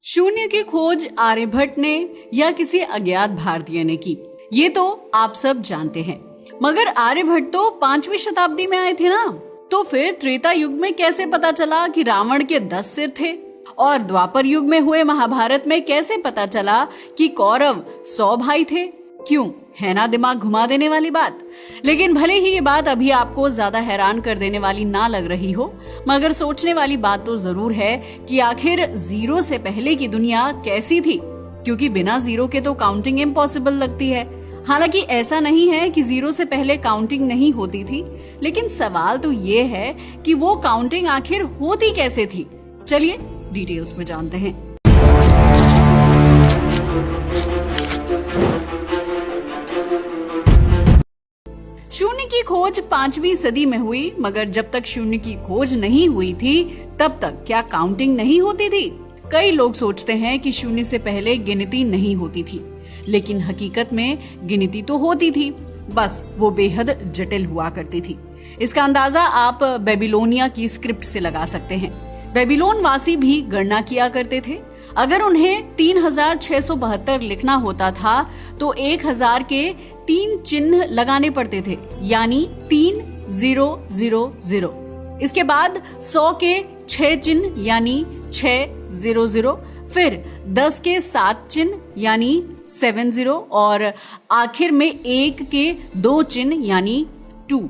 शून्य की खोज आर्यभट्ट ने या किसी अज्ञात भारतीय ने की, ये तो आप सब जानते हैं। मगर आर्यभट्ट तो 5वीं शताब्दी में आए थे ना, तो फिर त्रेता युग में कैसे पता चला कि रावण के 10 सिर थे? और द्वापर युग में हुए महाभारत में कैसे पता चला कि कौरव 100 भाई थे? क्यों, है ना दिमाग घुमा देने वाली बात। लेकिन भले ही ये बात अभी आपको ज्यादा हैरान कर देने वाली ना लग रही हो, मगर सोचने वाली बात तो जरूर है कि आखिर जीरो से पहले की दुनिया कैसी थी, क्योंकि बिना जीरो के तो काउंटिंग इम्पॉसिबल लगती है। हालांकि ऐसा नहीं है कि जीरो से पहले काउंटिंग नहीं होती थी, लेकिन सवाल तो ये है कि वो काउंटिंग आखिर होती कैसे थी। चलिए डिटेल्स में जानते हैं। शून्य की खोज 5वीं सदी में हुई, मगर जब तक शून्य की खोज नहीं हुई थी तब तक क्या काउंटिंग नहीं होती थी? कई लोग सोचते हैं कि शून्य से पहले गिनती नहीं होती थी, लेकिन हकीकत में गिनती तो होती थी, बस वो बेहद जटिल हुआ करती थी। इसका अंदाजा आप बेबीलोनिया की स्क्रिप्ट से लगा सकते हैं। बेबीलोन वासी भी गणना किया करते थे। अगर उन्हें 3672 लिखना होता था तो 1000 के 3 चिन्ह लगाने पड़ते थे, यानी 3000। इसके बाद 100 के 6 चिन्ह यानी 600, फिर 10 के 7 चिन्ह यानी 70 और आखिर में 1 के 2 चिन्ह यानी 2।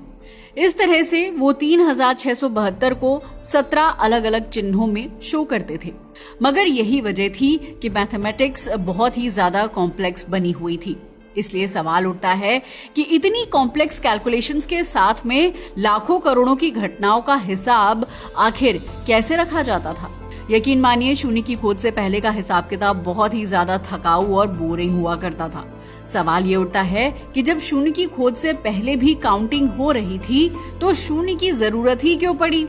इस तरह से वो 3672 को 17 अलग अलग चिन्हों में शो करते थे। मगर यही वजह थी कि मैथमेटिक्स बहुत ही ज्यादा कॉम्प्लेक्स बनी हुई थी। इसलिए सवाल उठता है कि इतनी कॉम्प्लेक्स कैलकुलेशंस के साथ में लाखों करोड़ों की घटनाओं का हिसाब आखिर कैसे रखा जाता था? यकीन मानिए, शून्य की खोज से पहले का हिसाब किताब बहुत ही ज्यादा थकाऊ और बोरिंग हुआ करता था। सवाल ये उठता है कि जब शून्य की खोज से पहले भी काउंटिंग हो रही थी तो शून्य की जरूरत ही क्यों पड़ी?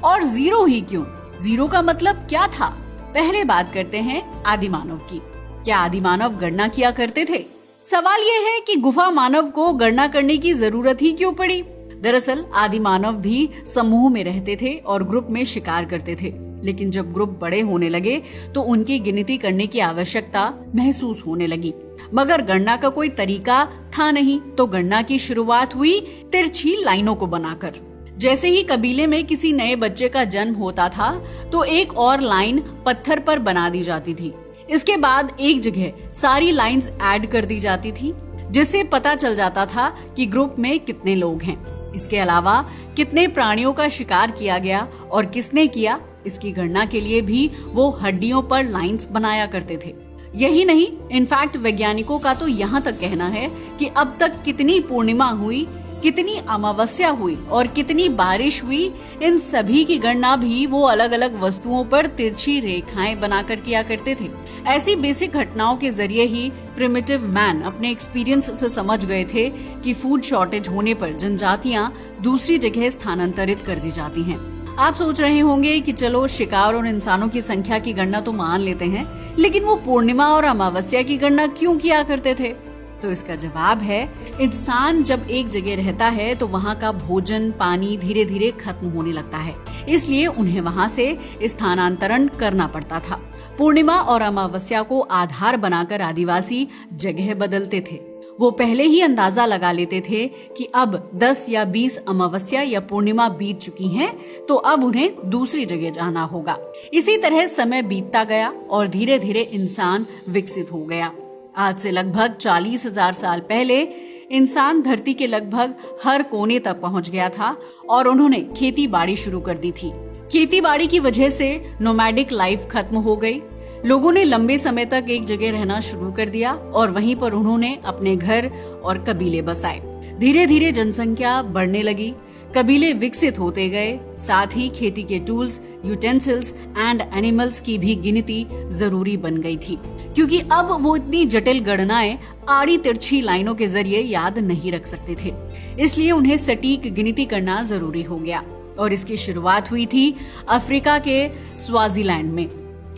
और जीरो ही क्यों? जीरो का मतलब क्या था? पहले बात करते हैं आदिमानव की। क्या आदिमानव गणना किया करते थे? सवाल यह है कि गुफा मानव को गणना करने की जरूरत ही क्यों पड़ी? दरअसल आदिमानव भी समूह में रहते थे और ग्रुप में शिकार करते थे, लेकिन जब ग्रुप बड़े होने लगे तो उनकी गिनती करने की आवश्यकता महसूस होने लगी। मगर गणना का कोई तरीका था नहीं, तो गणना की शुरुआत हुई तिरछी लाइनों को बनाकर। जैसे ही कबीले में किसी नए बच्चे का जन्म होता था तो एक और लाइन पत्थर पर बना दी जाती थी। इसके बाद एक जगह सारी लाइंस ऐड कर दी जाती थी, जिससे पता चल जाता था कि ग्रुप में कितने लोग हैं। इसके अलावा कितने प्राणियों का शिकार किया गया और किसने किया, इसकी गणना के लिए भी वो हड्डियों पर लाइंस बनाया करते थे। यही नहीं, इनफैक्ट वैज्ञानिकों का तो यहाँ तक कहना है कि अब तक कितनी पूर्णिमा हुई, कितनी अमावस्या हुई और कितनी बारिश हुई, इन सभी की गणना भी वो अलग अलग वस्तुओं पर तिरछी रेखाएं बनाकर किया करते थे। ऐसी बेसिक घटनाओं के जरिए ही प्रिमिटिव मैन अपने एक्सपीरियंस से समझ गए थे कि फूड शॉर्टेज होने पर जनजातियां दूसरी जगह स्थानांतरित कर दी जाती हैं। आप सोच रहे होंगे कि चलो शिकार और इंसानों की संख्या की गणना तो मान लेते हैं, लेकिन वो पूर्णिमा और अमावस्या की गणना क्यों किया करते थे? तो इसका जवाब है, इंसान जब एक जगह रहता है तो वहाँ का भोजन पानी धीरे धीरे खत्म होने लगता है, इसलिए उन्हें वहाँ से स्थानांतरण करना पड़ता था। पूर्णिमा और अमावस्या को आधार बनाकर आदिवासी जगह बदलते थे। वो पहले ही अंदाजा लगा लेते थे कि अब 10 या 20 अमावस्या या पूर्णिमा बीत चुकी हैं, तो अब उन्हें दूसरी जगह जाना होगा। इसी तरह समय बीतता गया और धीरे धीरे इंसान विकसित हो गया। आज से लगभग 40,000 साल पहले इंसान धरती के लगभग हर कोने तक पहुंच गया था और उन्होंने खेती बाड़ी शुरू कर दी थी। खेती बाड़ी की वजह से नोमैडिक लाइफ खत्म हो गई। लोगों ने लंबे समय तक एक जगह रहना शुरू कर दिया और वहीं पर उन्होंने अपने घर और कबीले बसाए। धीरे धीरे जनसंख्या बढ़ने लगी, कबीले विकसित होते गए, साथ ही खेती के टूल्स, यूटेंसिल्स एंड एनिमल्स की भी गिनती जरूरी बन गई थी, क्योंकि अब वो इतनी जटिल गणनाएं आड़ी तिरछी लाइनों के जरिए याद नहीं रख सकते थे। इसलिए उन्हें सटीक गिनती करना जरूरी हो गया और इसकी शुरुआत हुई थी अफ्रीका के स्वाजीलैंड में।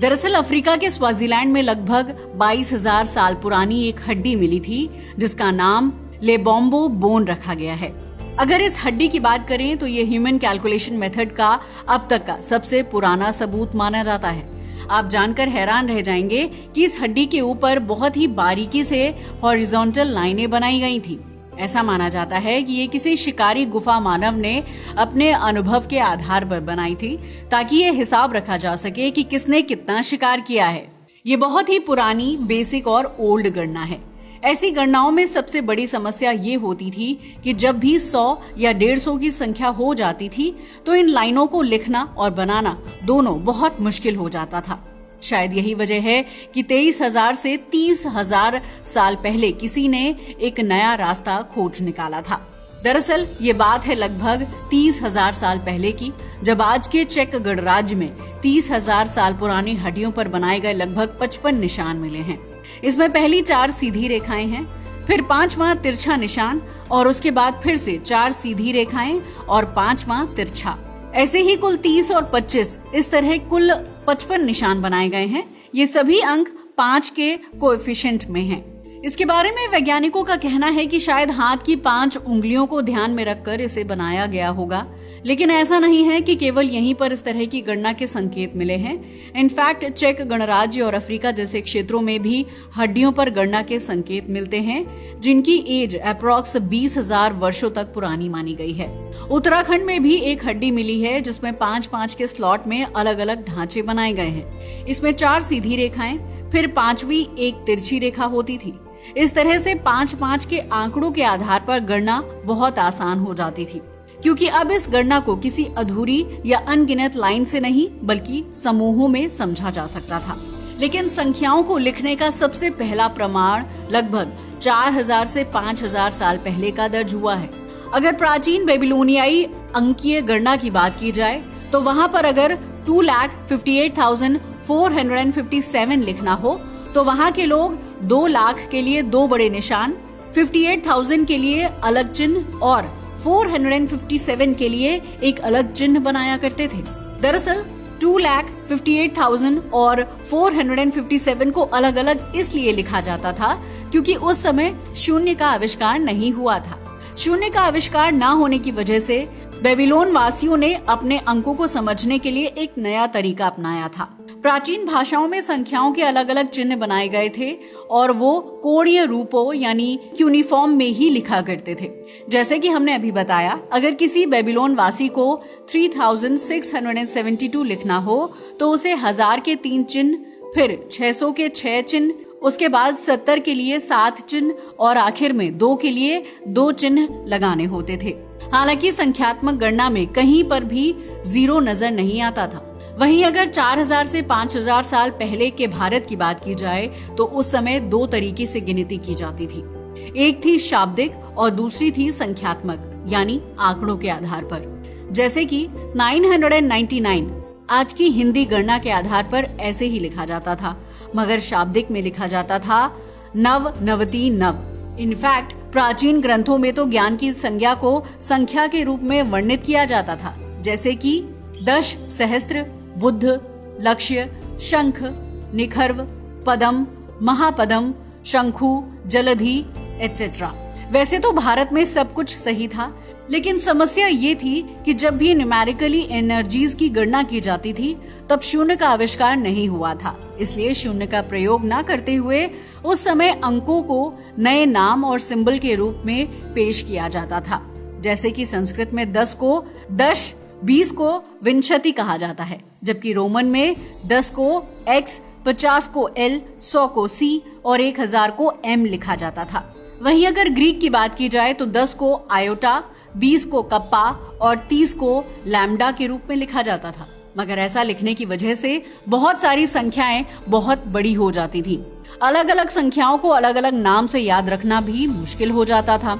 दरअसल अफ्रीका के स्वाजीलैंड में लगभग 22,000 साल पुरानी एक हड्डी मिली थी, जिसका नाम लेबोम्बो बोन रखा गया है। अगर इस हड्डी की बात करें तो ये ह्यूमन कैलकुलेशन मेथड का अब तक का सबसे पुराना सबूत माना जाता है। आप जानकर हैरान रह जाएंगे कि इस हड्डी के ऊपर बहुत ही बारीकी से हॉरिजॉन्टल लाइनें बनाई गई थी। ऐसा माना जाता है कि ये किसी शिकारी गुफा मानव ने अपने अनुभव के आधार पर बनाई थी, ताकि ये हिसाब रखा जा सके कि किसने कितना शिकार किया है। ये बहुत ही पुरानी, बेसिक और ओल्ड गणना है। ऐसी गणनाओं में सबसे बड़ी समस्या ये होती थी कि जब भी 100 या 150 की संख्या हो जाती थी तो इन लाइनों को लिखना और बनाना दोनों बहुत मुश्किल हो जाता था। शायद यही वजह है कि 23,000 से 30,000 साल पहले किसी ने एक नया रास्ता खोज निकाला था। दरअसल ये बात है लगभग 30,000 साल पहले की, जब आज के चेक गणराज्य में 30,000 साल पुरानी हड्डियों पर बनाए गए लगभग 55 निशान मिले हैं। इसमें पहली 4 सीधी रेखाएं हैं, फिर 5वां तिरछा निशान और उसके बाद फिर से 4 सीधी रेखाएं और 5वां तिरछा। ऐसे ही कुल 30 और 25 इस तरह कुल 55 निशान बनाए गए हैं। ये सभी अंक 5 के कोएफिशिएंट में हैं। इसके बारे में वैज्ञानिकों का कहना है कि शायद हाथ की 5 उंगलियों को ध्यान में रखकर इसे बनाया गया होगा, लेकिन ऐसा नहीं है कि केवल यहीं पर इस तरह की गणना के संकेत मिले हैं। इनफैक्ट चेक गणराज्य और अफ्रीका जैसे क्षेत्रों में भी हड्डियों पर गणना के संकेत मिलते हैं, जिनकी एज अप्रॉक्स 20,000 वर्षों तक पुरानी मानी गई है। उत्तराखंड में भी एक हड्डी मिली है जिसमें 5-5 के स्लॉट में अलग अलग ढांचे बनाए गए हैं। इसमें 4 सीधी रेखाएं, फिर 5वीं एक तिरछी रेखा होती थी। इस तरह से 5-5 के आंकड़ों के आधार पर गणना बहुत आसान हो जाती थी, क्योंकि अब इस गणना को किसी अधूरी या अनगिनत लाइन से नहीं बल्कि समूहों में समझा जा सकता था। लेकिन संख्याओं को लिखने का सबसे पहला प्रमाण लगभग 4,000 से 5,000 साल पहले का दर्ज हुआ है। अगर प्राचीन बेबीलोनियाई अंकीय गणना की बात की जाए तो वहां पर अगर 2,58,457 लिखना हो तो वहां के लोग 2 लाख के लिए 2 बड़े निशान, 58,000 के लिए अलग चिन्ह और 457 के लिए एक अलग चिन्ह बनाया करते थे। दरअसल 2,58,000 और 457 को अलग अलग इसलिए लिखा जाता था क्योंकि उस समय शून्य का आविष्कार नहीं हुआ था। शून्य का आविष्कार न होने की वजह से बेबीलोन वासियों ने अपने अंकों को समझने के लिए एक नया तरीका अपनाया था। प्राचीन भाषाओं में संख्याओं के अलग अलग चिन्ह बनाए गए थे और वो कोणीय रूपों यानी क्यूनिफॉर्म में ही लिखा करते थे। जैसे कि हमने अभी बताया, अगर किसी बेबीलोन वासी को 3,672 लिखना हो तो उसे 1000 के 3 चिन्ह, फिर 600 के 6 चिन्ह, उसके बाद 70 के लिए 7 चिन्ह और आखिर में 2 के लिए 2 चिन्ह लगाने होते थे। हालांकि संख्यात्मक गणना में कहीं पर भी 0 नजर नहीं आता था। वहीं अगर 4,000 से 5,000 साल पहले के भारत की बात की जाए तो उस समय 2 तरीके से गिनती की जाती थी। एक थी शाब्दिक और दूसरी थी संख्यात्मक यानी आंकड़ों के आधार पर। जैसे कि 999 आज की हिंदी गणना के आधार पर ऐसे ही लिखा जाता था, मगर शाब्दिक में लिखा जाता था नव नवति नव। इनफैक्ट प्राचीन ग्रंथों में तो ज्ञान की संज्ञा को संख्या के रूप में वर्णित किया जाता था, जैसे कि 10 सहस्त्र, बुद्ध, लक्ष्य, शंख, निखर्व, पदम, महापदम, शंखु, जलधि एटसेट्रा। वैसे तो भारत में सब कुछ सही था, लेकिन समस्या ये थी कि जब भी न्यूमेरिकली एनर्जीज की गणना की जाती थी तब शून्य का आविष्कार नहीं हुआ था। इसलिए शून्य का प्रयोग न करते हुए उस समय अंकों को नए नाम और सिंबल के रूप में पेश किया जाता था। जैसे कि संस्कृत में 10 को दश, 20 को विंशति कहा जाता है, जबकि रोमन में 10 को x, 50 को l, 100 को c और 1000 को m लिखा जाता था। वहीं अगर ग्रीक की बात की जाए तो 10 को आयोटा, 20 को कप्पा और 30 को लैम्डा के रूप में लिखा जाता था। मगर ऐसा लिखने की वजह से बहुत सारी संख्याएं बहुत बड़ी हो जाती थी। अलग अलग संख्याओं को अलग अलग नाम से याद रखना भी मुश्किल हो जाता था।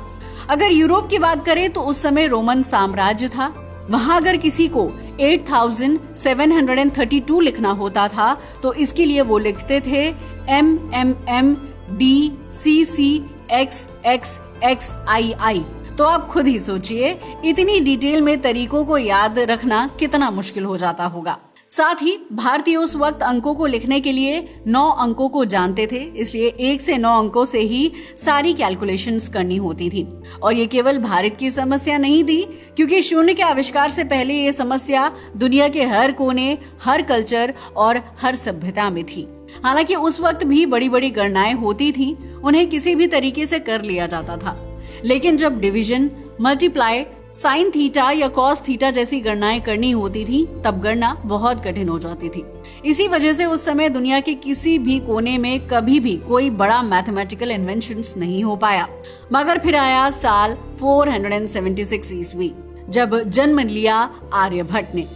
अगर यूरोप की बात करें तो उस समय रोमन साम्राज्य था। वहां अगर किसी को 8,732 लिखना होता था तो इसके लिए वो लिखते थे MMMDCCXXXII। तो आप खुद ही सोचिए इतनी डिटेल में तरीकों को याद रखना कितना मुश्किल हो जाता होगा। साथ ही भारतीय उस वक्त अंकों को लिखने के लिए 9 अंकों को जानते थे, इसलिए 1 से 9 अंकों से ही सारी कैलकुलेशंस करनी होती थी। और ये केवल भारत की समस्या नहीं थी, क्योंकि शून्य के आविष्कार से पहले ये समस्या दुनिया के हर कोने, हर कल्चर और हर सभ्यता में थी। हालांकि उस वक्त भी बड़ी बड़ी गणनाएं होती थी, उन्हें किसी भी तरीके से कर लिया जाता था। लेकिन जब डिवीजन, मल्टीप्लाई, साइन थीटा या कॉस थीटा जैसी गणनाएं करनी होती थी, तब गणना बहुत कठिन हो जाती थी। इसी वजह से उस समय दुनिया के किसी भी कोने में कभी भी कोई बड़ा मैथमेटिकल इन्वेंशंस नहीं हो पाया। मगर फिर आया साल 476 ईस्वी, जब जन्म लिया आर्यभट्ट ने,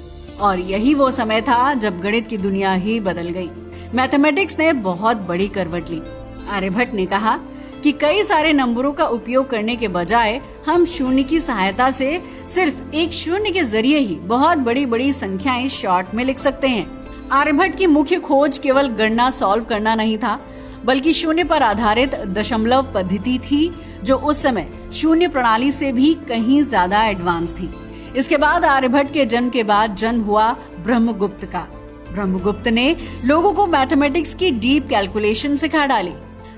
और यही वो समय था जब गणित की दुनिया ही बदल गई। मैथमेटिक्स ने बहुत बड़ी करवट ली। आर्यभट्ट ने कहा कि कई सारे नंबरों का उपयोग करने के बजाय हम शून्य की सहायता से सिर्फ एक शून्य के जरिए ही बहुत बड़ी बड़ी संख्याएं शॉर्ट में लिख सकते हैं। आर्यभट्ट की मुख्य खोज केवल गणना सॉल्व करना नहीं था, बल्कि शून्य पर आधारित दशमलव पद्धति थी, जो उस समय शून्य प्रणाली से भी कहीं ज्यादा एडवांस थी। इसके बाद आर्यभट्ट के जन्म के बाद जन्म हुआ ब्रह्मगुप्त का। ब्रह्मगुप्त ने लोगों को मैथमेटिक्स की डीप कैलकुलेशन सिखा डाली।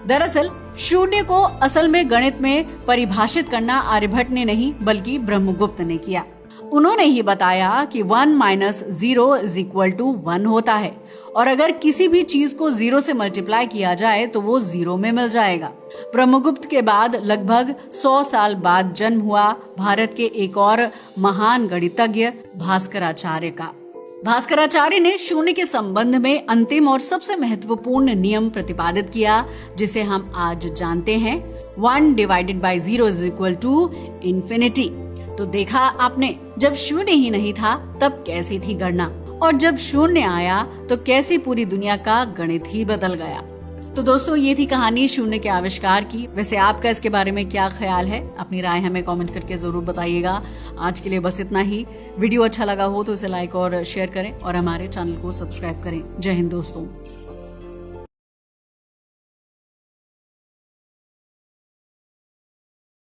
दरअसल शून्य को असल में गणित में परिभाषित करना आर्यभट्ट ने नहीं, बल्कि ब्रह्मगुप्त ने किया। उन्होंने ही बताया कि 1 - 0 = 1 होता है, और अगर किसी भी चीज को 0 से मल्टीप्लाई किया जाए तो वो 0 में मिल जाएगा। ब्रह्मगुप्त के बाद लगभग 100 साल बाद जन्म हुआ भारत के एक और महान गणितज्ञ भास्कराचार्य का। भास्कराचार्य ने शून्य के संबंध में अंतिम और सबसे महत्वपूर्ण नियम प्रतिपादित किया, जिसे हम आज जानते हैं, 1/0 = इन्फिनिटी। तो देखा आपने, जब शून्य ही नहीं था तब कैसी थी गणना, और जब शून्य आया तो कैसी पूरी दुनिया का गणित ही बदल गया। तो दोस्तों, ये थी कहानी शून्य के आविष्कार की। वैसे आपका इसके बारे में क्या ख्याल है? अपनी राय हमें कमेंट करके जरूर बताइएगा। आज के लिए बस इतना ही। वीडियो अच्छा लगा हो तो इसे लाइक और शेयर करें, और हमारे चैनल को सब्सक्राइब करें। जय हिंद दोस्तों।